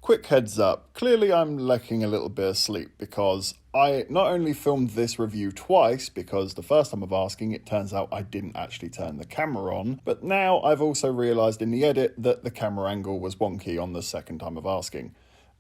Quick heads up, clearly I'm lacking a little bit of sleep because I not only filmed this review twice, because the first time of asking it turns out I didn't actually turn the camera on, but now I've also realised in the edit that the camera angle was wonky on the second time of asking,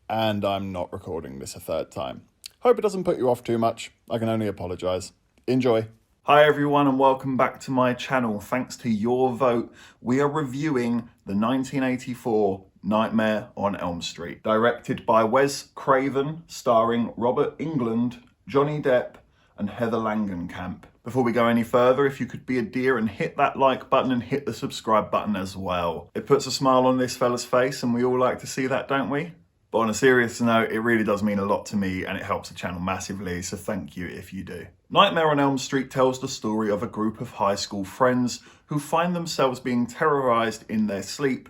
and I'm not recording this a third time. Hope it doesn't put you off too much, I can only apologise. Enjoy. Hi everyone and welcome back to my channel. Thanks to your vote, we are reviewing the 1984 Nightmare on Elm Street, directed by Wes Craven, starring Robert Englund, Johnny Depp and Heather Langenkamp. Before we go any further, if you could be a dear and hit that like button and hit the subscribe button as well. It puts a smile on this fella's face and we all like to see that, don't we? But on a serious note, it really does mean a lot to me and it helps the channel massively, so thank you if you do. Nightmare on Elm Street tells the story of a group of high school friends who find themselves being terrorized in their sleep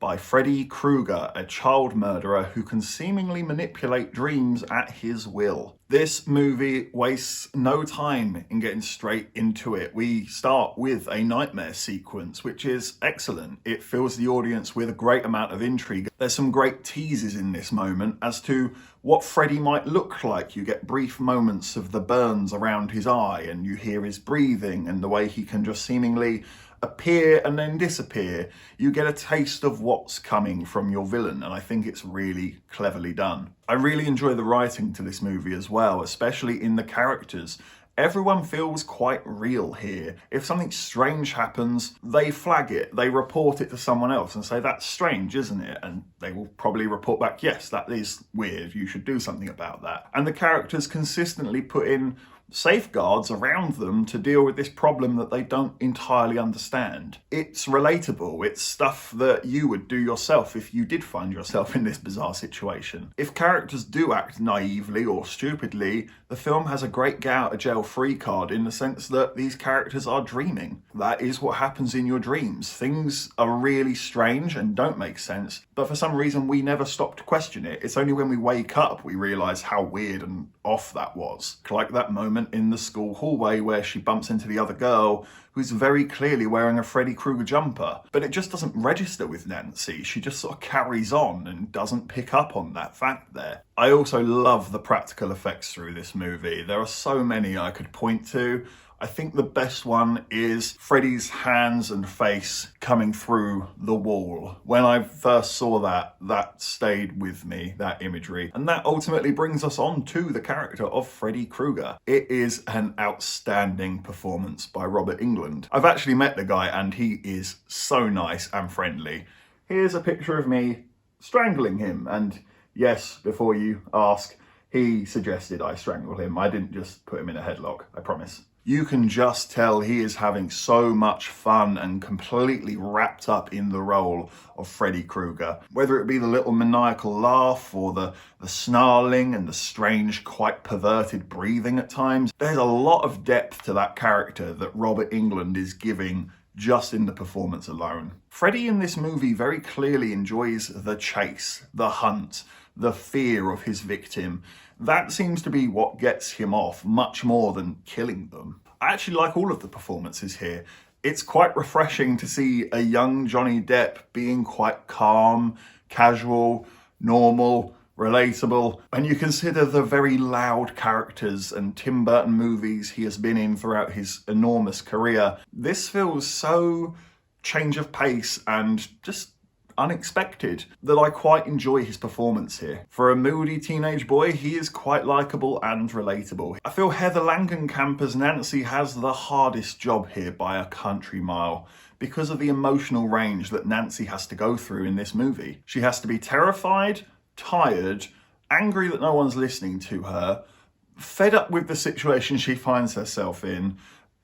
by Freddie Krueger, a child murderer who can seemingly manipulate dreams at his will. This movie wastes no time in getting straight into it. We start with a nightmare sequence, which is excellent. It fills the audience with a great amount of intrigue. There's some great teases in this moment as to what Freddie might look like. You get brief moments of the burns around his eye and you hear his breathing and the way he can just seemingly appear and then disappear. You get a taste of what's coming from your villain, and I think it's really cleverly done. I really enjoy the writing to this movie as well, especially in the characters. Everyone feels quite real here. If something strange happens, they flag it, they report it to someone else and say, that's strange, isn't it? And they will probably report back, yes, that is weird, you should do something about that. And the characters consistently put in safeguards around them to deal with this problem that they don't entirely understand. It's relatable. It's stuff that you would do yourself if you did find yourself in this bizarre situation. If characters do act naively or stupidly, the film has a great get out of jail free card in the sense that these characters are dreaming. That is what happens in your dreams. Things are really strange and don't make sense, but for some reason we never stop to question it. It's only when we wake up we realise how weird and off that was. Like that moment in the school hallway where she bumps into the other girl who's very clearly wearing a Freddie Krueger jumper, but it just doesn't register with Nancy. She just sort of carries on and doesn't pick up on that fact there. I also love the practical effects through this movie. There are so many I could point to. I think the best one is Freddie's hands and face coming through the wall. When I first saw that, that stayed with me, that imagery. And that ultimately brings us on to the character of Freddie Krueger. It is an outstanding performance by Robert Englund. I've actually met the guy and he is so nice and friendly. Here's a picture of me strangling him. And yes, before you ask, he suggested I strangle him. I didn't just put him in a headlock, I promise. You can just tell he is having so much fun and completely wrapped up in the role of Freddie Krueger. Whether it be the little maniacal laugh or the snarling and the strange, quite perverted breathing at times, there's a lot of depth to that character that Robert Englund is giving just in the performance alone. Freddie in this movie very clearly enjoys the chase, the hunt, the fear of his victim. That seems to be what gets him off much more than killing them. I actually like all of the performances here. It's quite refreshing to see a young Johnny Depp being quite calm, casual, normal, relatable. When you consider the very loud characters and Tim Burton movies he has been in throughout his enormous career, this feels so change of pace and just unexpected that I quite enjoy his performance here. For a moody teenage boy, he is quite likeable and relatable. I feel Heather Langenkamp as Nancy has the hardest job here by a country mile because of the emotional range that Nancy has to go through in this movie. She has to be terrified, tired, angry that no one's listening to her, fed up with the situation she finds herself in,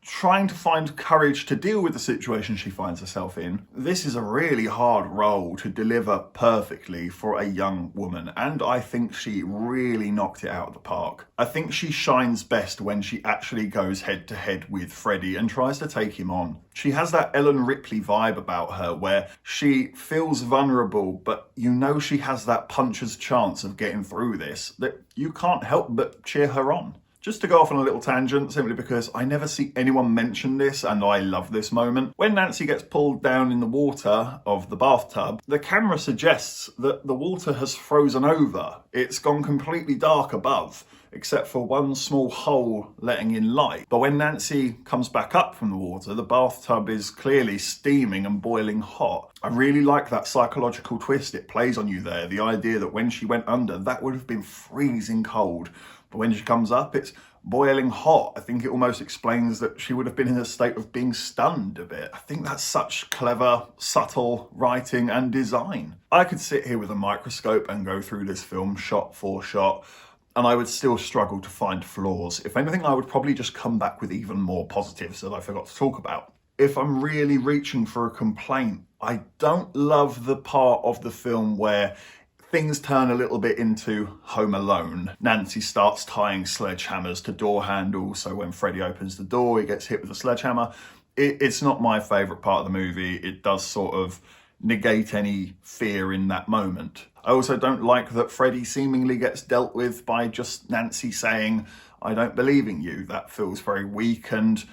trying to find courage to deal with the situation she finds herself in. This is a really hard role to deliver perfectly for a young woman, and I think she really knocked it out of the park. I think she shines best when she actually goes head to head with Freddie and tries to take him on. She has that Ellen Ripley vibe about her where she feels vulnerable, but you know she has that puncher's chance of getting through this, that you can't help but cheer her on. Just to go off on a little tangent, simply because I never see anyone mention this and I love this moment. When Nancy gets pulled down in the water of the bathtub, the camera suggests that the water has frozen over. It's gone completely dark above, except for one small hole letting in light. But when Nancy comes back up from the water, the bathtub is clearly steaming and boiling hot. I really like that psychological twist it plays on you there. The idea that when she went under, that would have been freezing cold. But when she comes up, it's boiling hot. I think it almost explains that she would have been in a state of being stunned a bit. I think that's such clever, subtle writing and design. I could sit here with a microscope and go through this film shot for shot, and I would still struggle to find flaws. If anything, I would probably just come back with even more positives that I forgot to talk about. If I'm really reaching for a complaint, I don't love the part of the film where things turn a little bit into Home Alone. Nancy starts tying sledgehammers to door handles, so when Freddie opens the door, he gets hit with a sledgehammer. It's not my favourite part of the movie. It does sort of negate any fear in that moment. I also don't like that Freddie seemingly gets dealt with by just Nancy saying, "I don't believe in you." That feels very weak and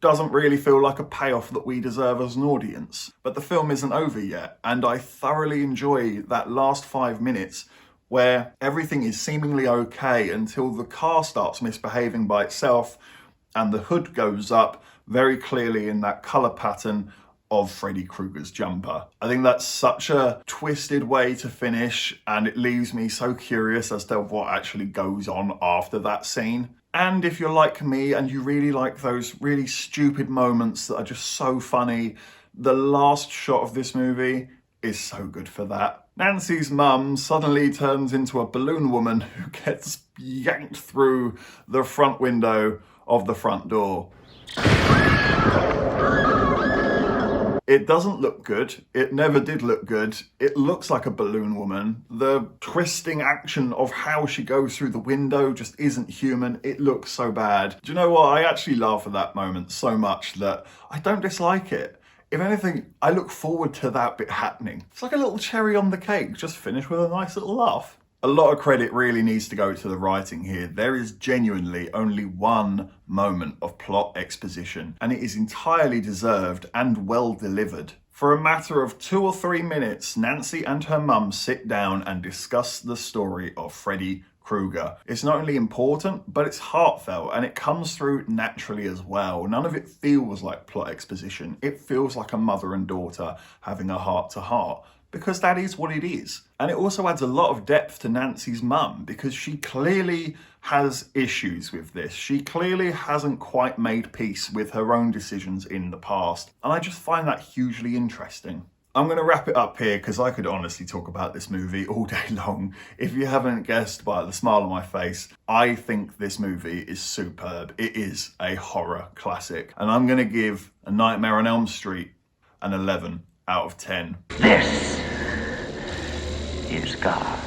doesn't really feel like a payoff that we deserve as an audience. But the film isn't over yet, and I thoroughly enjoy that last 5 minutes where everything is seemingly okay until the car starts misbehaving by itself and the hood goes up very clearly in that colour pattern of Freddie Krueger's jumper. I think that's such a twisted way to finish, and it leaves me so curious as to what actually goes on after that scene. And if you're like me and you really like those really stupid moments that are just so funny, the last shot of this movie is so good for that. Nancy's mum suddenly turns into a balloon woman who gets yanked through the front window of the front door. It doesn't look good. It never did look good. It looks like a balloon woman. The twisting action of how she goes through the window just isn't human. It looks so bad. Do you know what? I actually laugh at that moment so much that I don't dislike it. If anything, I look forward to that bit happening. It's like a little cherry on the cake, just finished with a nice little laugh. A lot of credit really needs to go to the writing here. There is genuinely only one moment of plot exposition, and it is entirely deserved and well delivered. For a matter of 2 or 3 minutes, Nancy and her mum sit down and discuss the story of Freddie Krueger. It's not only important, but it's heartfelt, and it comes through naturally as well. None of it feels like plot exposition. It feels like a mother and daughter having a heart-to-heart, because that is what it is. And it also adds a lot of depth to Nancy's mum, because she clearly has issues with this. She clearly hasn't quite made peace with her own decisions in the past. And I just find that hugely interesting. I'm going to wrap it up here because I could honestly talk about this movie all day long. If you haven't guessed by the smile on my face, I think this movie is superb. It is a horror classic. And I'm going to give A Nightmare on Elm Street an 11 out of 10. This is God.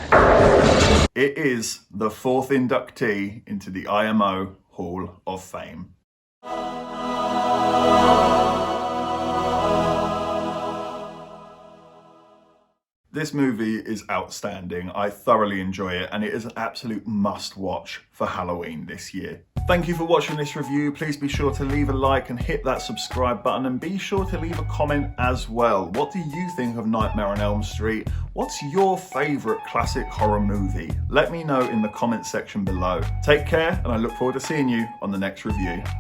It is the 4th inductee into the IMO Hall of Fame. This movie is outstanding. I thoroughly enjoy it, and it is an absolute must-watch for Halloween this year. Thank you for watching this review. Please be sure to leave a like and hit that subscribe button, and be sure to leave a comment as well. What do you think of Nightmare on Elm Street? What's your favourite classic horror movie? Let me know in the comment section below. Take care, and I look forward to seeing you on the next review.